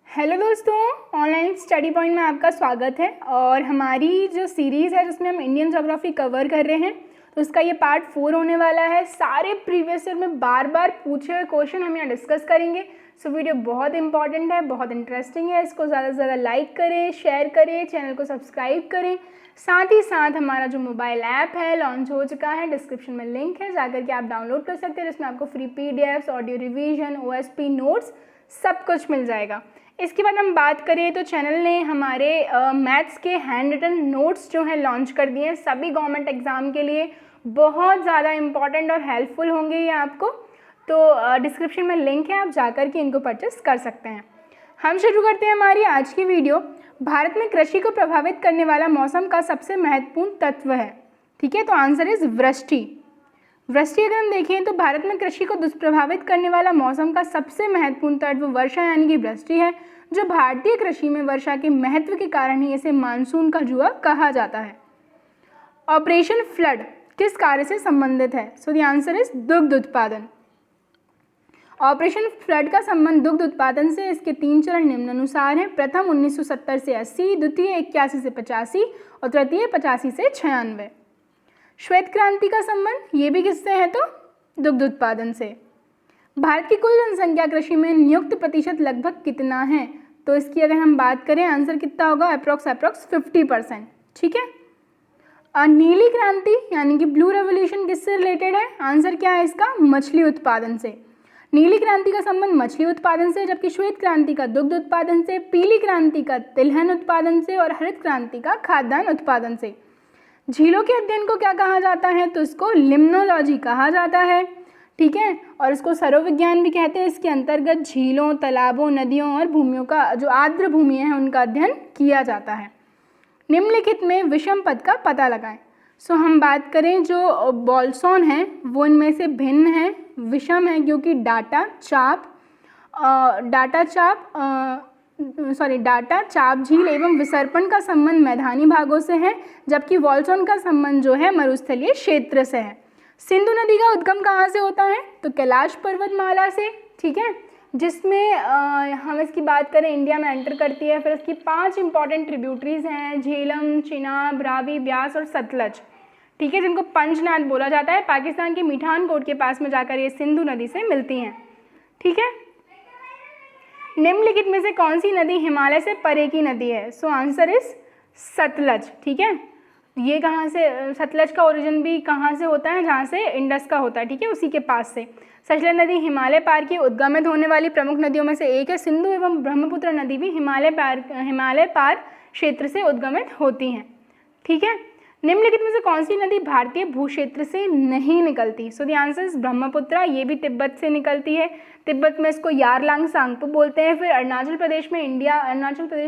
Hello दोस्तों, online study point में आपका स्वागत है। और हमारी जो सीरीज़ है जिसमें हम इंडियन ज्योग्राफी कवर कर रहे हैं, तो उसका ये पार्ट 4 होने वाला है। सारे प्रीवियस ईयर में बार बार पूछे हुए क्वेश्चन हम यहाँ डिस्कस करेंगे। सो वीडियो बहुत इंपॉर्टेंट है, बहुत इंटरेस्टिंग है। इसको ज़्यादा से ज़्यादा लाइक करें, शेयर करें, चैनल को सब्सक्राइब करें। साथ ही साथ हमारा जो मोबाइल ऐप है लॉन्च हो चुका है, डिस्क्रिप्शन में लिंक है, जाकर के आप डाउनलोड कर सकते हैं, जिसमें आपको free PDFs, audio revision, OSP notes सब कुछ मिल जाएगा। इसके बाद हम बात करें तो चैनल ने हमारे मैथ्स के हैंड रिटन नोट्स जो हैं लॉन्च कर दिए हैं सभी गवर्नमेंट एग्ज़ाम के लिए। बहुत ज़्यादा इंपॉर्टेंट और हेल्पफुल होंगे ये आपको। तो डिस्क्रिप्शन में लिंक है, आप जाकर के इनको परचेस कर सकते हैं। हम शुरू करते हैं हमारी आज की वीडियो। भारत में कृषि को प्रभावित करने वाला मौसम का सबसे महत्वपूर्ण तत्व है, ठीक है। तो आंसर इज वृष्टि। वृष्टि अगर हम देखें तो भारत में कृषि को दुष्प्रभावित करने वाला मौसम का सबसे महत्वपूर्ण तत्व वर्षा यानी कि वृष्टि है, जो भारतीय कृषि में वर्षा के महत्व के कारण ही इसे मानसून का जुआ कहा जाता है। ऑपरेशन फ्लड किस कार्य से संबंधित है? सो द आंसर इज दुग्ध उत्पादन। ऑपरेशन फ्लड का संबंध दुग्ध उत्पादन से। इसके 3 चरण निम्नानुसार हैं। प्रथम 1970 से 80, द्वितीय 81 से 85 और तृतीय 85 से 96। श्वेत क्रांति का संबंध ये भी किससे है? तो दुग्ध उत्पादन से। भारत की कुल जनसंख्या कृषि में नियुक्त प्रतिशत लगभग कितना है? तो इसकी अगर हम बात करें आंसर कितना होगा? अप्रोक्स 50%, ठीक है। नीली क्रांति यानी कि ब्लू रेवोल्यूशन किससे रिलेटेड है? आंसर क्या है इसका? मछली उत्पादन से। नीली क्रांति का संबंध मछली उत्पादन से, जबकि श्वेत क्रांति का दुग्ध उत्पादन से, पीली क्रांति का तिलहन उत्पादन से और हरित क्रांति का खाद्यान्न उत्पादन से। झीलों के अध्ययन को क्या कहा जाता है? तो इसको लिम्नोलॉजी कहा जाता है, ठीक है। और इसको सरोविज्ञान भी कहते हैं। इसके अंतर्गत झीलों, तालाबों, नदियों और भूमियों का जो आर्द्र भूमियां हैं उनका अध्ययन किया जाता है। निम्नलिखित में विषम पद का पता लगाएं। सो हम बात करें जो बॉल्सोन है वो इनमें से भिन्न है, विषम है, क्योंकि डाटा चाप झील एवं विसर्पण का संबंध मैदानी भागों से है, जबकि वॉल्सोन का संबंध जो है मरुस्थलीय क्षेत्र से है। सिंधु नदी का उद्गम कहाँ से होता है? तो कैलाश पर्वतमाला से, ठीक है, जिसमें हम इसकी बात करें इंडिया में एंटर करती है। फिर इसकी 5 इंपॉर्टेंट ट्रिब्यूटरीज हैं, झेलम, चिनाब, रावी, ब्यास और सतलज, ठीक है, जिनको पंचनाद बोला जाता है। पाकिस्तान के मिठानकोट के पास में जाकर ये सिंधु नदी से मिलती हैं, ठीक है। निम्नलिखित में से कौन सी नदी हिमालय से परे की नदी है? सो आंसर इज सतलज, ठीक है। ये कहाँ से? सतलज का ओरिजिन भी कहाँ से होता है? जहाँ से इंडस का होता है, ठीक है, उसी के पास से। सतलज नदी हिमालय पार की उद्गमित होने वाली प्रमुख नदियों में से एक है। सिंधु एवं ब्रह्मपुत्र नदी भी हिमालय पार क्षेत्र से उद्गमित होती हैं, ठीक है। निम्नलिखित में से कौन सी नदी भारतीय भूक्षेत्र से नहीं निकलती? So the answer is Brahmaputra. ये भी तिब्बत से निकलती है। तिब्बत में इसको यारलांग सांगपो बोलते हैं। फिर अरुणाचल प्रदेश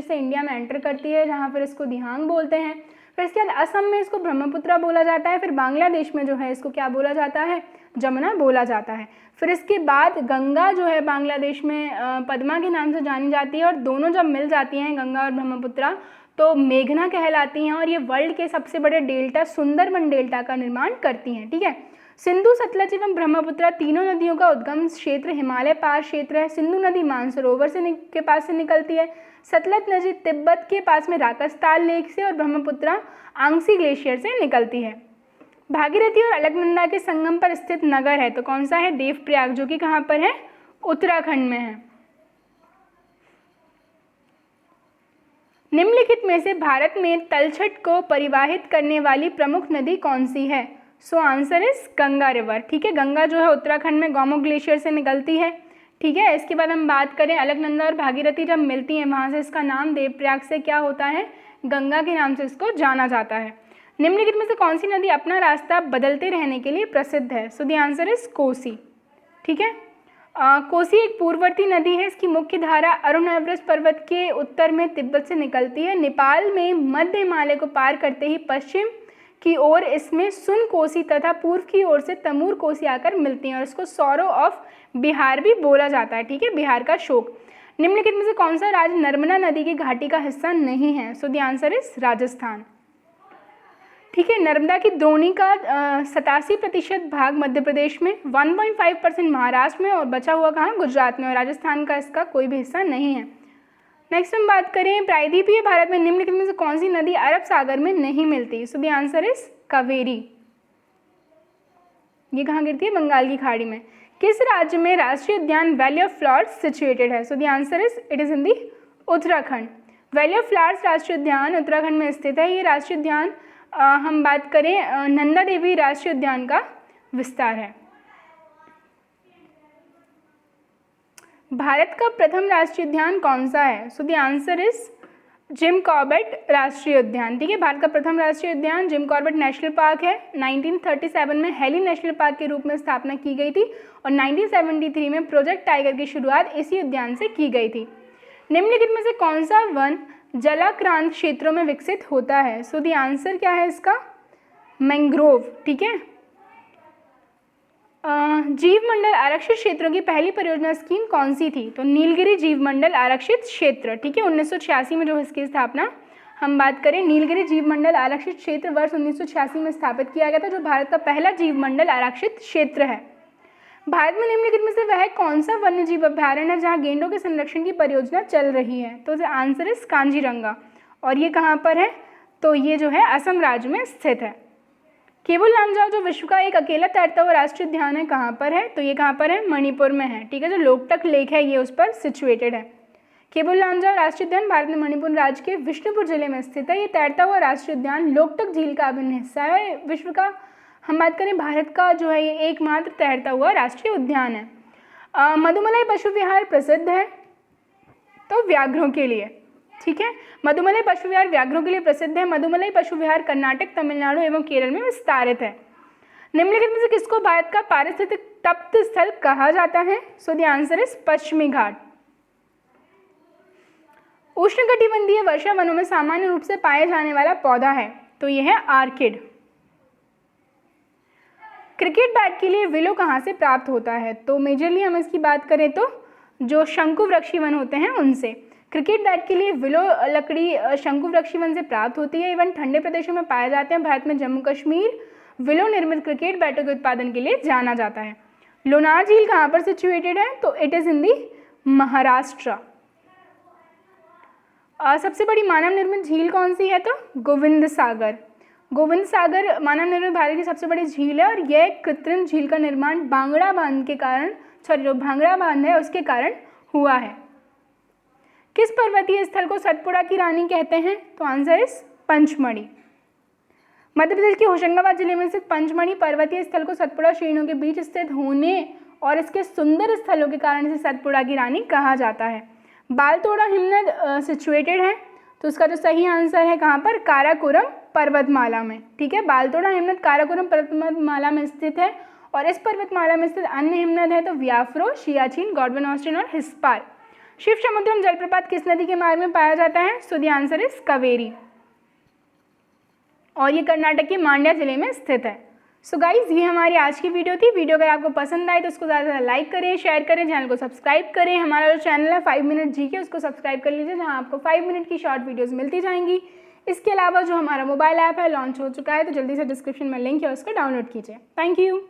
से इंडिया में एंटर करती है, जहाँ फिर इसको दिहांग बोलते हैं। फिर इसके बाद असम में इसको ब्रह्मपुत्र बोला जाता है। फिर बांग्लादेश में जो है इसको क्या बोला जाता है? जमुना बोला जाता है। फिर इसके बाद गंगा जो है बांग्लादेश में पद्मा के नाम से जानी जाती है, और दोनों जब मिल जाती हैं गंगा और ब्रह्मपुत्र तो मेघना कहलाती हैं, और ये वर्ल्ड के सबसे बड़े डेल्टा सुंदरबन डेल्टा का निर्माण करती हैं, ठीक है। सिंधु, सतलज एवं ब्रह्मपुत्र तीनों नदियों का उद्गम क्षेत्र हिमालय पार क्षेत्र है। सिंधु नदी मानसरोवर के पास से निकलती है। सतलज नदी तिब्बत के पास में राकसताल लेक से, और ब्रह्मपुत्र आंगसी ग्लेशियर से निकलती है। भागीरथी और अलकनंदा के संगम पर स्थित नगर है, तो कौन सा है? देवप्रयाग, जो कि कहाँ पर है? उत्तराखंड में है। निम्नलिखित में से भारत में तलछट को परिवाहित करने वाली प्रमुख नदी कौन सी है? So answer is Ganga river, ठीक है। गंगा जो है उत्तराखंड में गौमुख ग्लेशियर से निकलती है, ठीक है। इसके बाद हम बात करें अलकनंदा और भागीरथी जब मिलती हैं वहाँ से इसका नाम देवप्रयाग से क्या होता है? गंगा के नाम से इसको जाना जाता है। निम्नलिखित में से कौन सी नदी अपना रास्ता बदलते रहने के लिए प्रसिद्ध है? So the answer is Kosi, ठीक है। कोसी एक पूर्ववर्ती नदी है। इसकी मुख्य धारा अरुण एवरेस्ट पर्वत के उत्तर में तिब्बत से निकलती है। नेपाल में मध्य हिमालय को पार करते ही पश्चिम की ओर इसमें सुन कोसी तथा पूर्व की ओर से तमूर कोसी आकर मिलती हैं, और इसको सौरो ऑफ बिहार भी बोला जाता है, ठीक है, बिहार का शोक। निम्नलिखित में से कौन सा राज्य नर्मदा नदी की घाटी का हिस्सा नहीं है? So the answer is Rajasthan, ठीक है। नर्मदा की द्रोणी का 87% भाग मध्य प्रदेश में, 1.5% महाराष्ट्र में, और बचा हुआ कहाँ? गुजरात में, और राजस्थान का इसका कोई भी हिस्सा नहीं है। नेक्स्ट हम बात करें प्रायद्वीपीय भारत में निम्नलिखित में से कौन सी नदी अरब सागर में नहीं मिलती? So the answer is Kaveri. ये कहाँ गिरती है? बंगाल की खाड़ी में। किस राज्य में राष्ट्रीय उद्यान वैली ऑफ फ्लावर्स सिचुएटेड है? So the answer is it is in the Uttarakhand. Valley of flowers राष्ट्रीय उद्यान उत्तराखंड में स्थित है। ये राष्ट्रीय उद्यान हम बात करें नंदा देवी राष्ट्रीय उद्यान का विस्तार है। भारत का प्रथम राष्ट्रीय उद्यान कौन सा है? So the answer is Jim Corbett राष्ट्रीय उद्यान। ठीक है, भारत का प्रथम राष्ट्रीय उद्यान जिम कॉर्बेट नेशनल पार्क है। 1937 में हेली नेशनल पार्क के रूप में स्थापना की गई थी और 1973 में प्रोजेक्ट टाइगर की शुरुआत इसी उद्यान से की गई थी। निम्नलिखित में से कौन सा वन जलाक्रांत क्षेत्रों में विकसित होता है? सो द आंसर क्या है इसका? मैंग्रोव। ठीक है, जीव मंडल आरक्षित क्षेत्रों की पहली परियोजना स्कीम कौन सी थी? तो नीलगिरी जीव मंडल आरक्षित क्षेत्र। ठीक है, 1986 में जो इसकी स्थापना हम बात करें, नीलगिरी जीव मंडल आरक्षित क्षेत्र वर्ष 1986 में स्थापित किया गया था, जो भारत का पहला जीव मंडल आरक्षित क्षेत्र है। भारत में निम्नलिखित में से वह कौन सा वन्य जीव अभ्यारण्य है जहाँ गेंडों के संरक्षण की परियोजना चल रही है? तो आंसर इज कांजीरंगा। और ये कहाँ पर है? तो ये जो है असम राज्य में स्थित है। केबुल लामजाओ जो विश्व का एक अकेला तैरता हुआ राष्ट्रीय उद्यान है, कहाँ पर है? तो ये कहाँ पर है? मणिपुर में है। ठीक है, जो लोकटक लेक है ये उस पर सिचुएटेड है। केबुल लामजाओ राष्ट्रीय उद्यान भारत में मणिपुर राज्य के विष्णुपुर जिले में स्थित है। ये तैरता हुआ राष्ट्रीय उद्यान लोकटक झील का अभिन्न हिस्सा है। विश्व का हम बात करें भारत का जो है ये एकमात्र तैरता हुआ राष्ट्रीय उद्यान है। मधुमलाई पशु विहार प्रसिद्ध है तो व्याघ्रों के लिए। ठीक है, मधुमलाई पशु विहार व्याघ्रों के लिए प्रसिद्ध है। मधुमलाई पशु विहार कर्नाटक, तमिलनाडु एवं केरल में विस्तारित है। निम्नलिखित में से किसको भारत का पारिस्थितिक तप्त स्थल कहा जाता है? सो द आंसर इज पश्चिमी घाट। उष्णकटिबंधीय वर्षा वनों में सामान्य रूप से पाए जाने वाला पौधा है, तो यह है आर्किड। क्रिकेट बैट के लिए विलो कहाँ से प्राप्त होता है? तो मेजरली हम इसकी बात करें तो जो शंकुवृक्षी वन होते हैं उनसे। क्रिकेट बैट के लिए विलो लकड़ी शंकुवृक्षी वन से प्राप्त होती है। इवन ठंडे प्रदेशों में पाए जाते हैं। भारत में जम्मू कश्मीर विलो निर्मित क्रिकेट बैटों के उत्पादन के लिए जाना जाता है। लोनार झील कहाँ पर सिचुएटेड है? तो इट इज इन दी महाराष्ट्र। सबसे बड़ी मानव निर्मित झील कौन सी है? तो गोविंद सागर। गोविंद सागर मानव निर्मित भारत की सबसे बड़ी झील है और यह कृत्रिम झील का निर्माण भांगड़ा बांध के कारण, जो भांगड़ा बांध है उसके कारण हुआ है। किस पर्वतीय स्थल को सतपुड़ा की रानी कहते हैं? तो आंसर इज पंचमढ़ी। मध्य प्रदेश के होशंगाबाद जिले में स्थित पंचमढ़ी पर्वतीय स्थल को सतपुड़ा श्रेणियों के बीच स्थित होने और इसके सुंदर स्थलों के कारण इसे सतपुड़ा की रानी कहा जाता है। बालतोड़ा हिमनद सिचुएटेड है, तो इसका जो सही आंसर है कहाँ पर? काराकोरम पर्वतमाला में। ठीक है, बालतोड़ा हिमनद काराकोरम पर्वतमाला में स्थित है और इस पर्वतमाला में स्थित अन्य हिमनद है तो व्याफ्रो, शियाचिन, गॉडवन ऑस्टिन और हिस्पार। शिव समुद्रम जलप्रपात किस नदी के मार्ग में पाया जाता है? So the answer is Kaveri और ये कर्नाटक के मांड्या जिले में स्थित है। सो गाइज, ये हमारी आज की वीडियो थी। वीडियो अगर आपको पसंद आए तो उसको ज़्यादा से ज़्यादा लाइक करें, शेयर करें, चैनल को सब्सक्राइब करें। हमारा जो चैनल है 5 मिनट जीके उसको सब्सक्राइब कर लीजिए, जहाँ आपको 5 मिनट की शॉर्ट वीडियोज़ मिलती जाएंगी। इसके अलावा जो हमारा मोबाइल ऐप है लॉन्च हो चुका है, तो जल्दी से डिस्क्रिप्शन में लिंक है उसको डाउनलोड कीजिए। Thank you.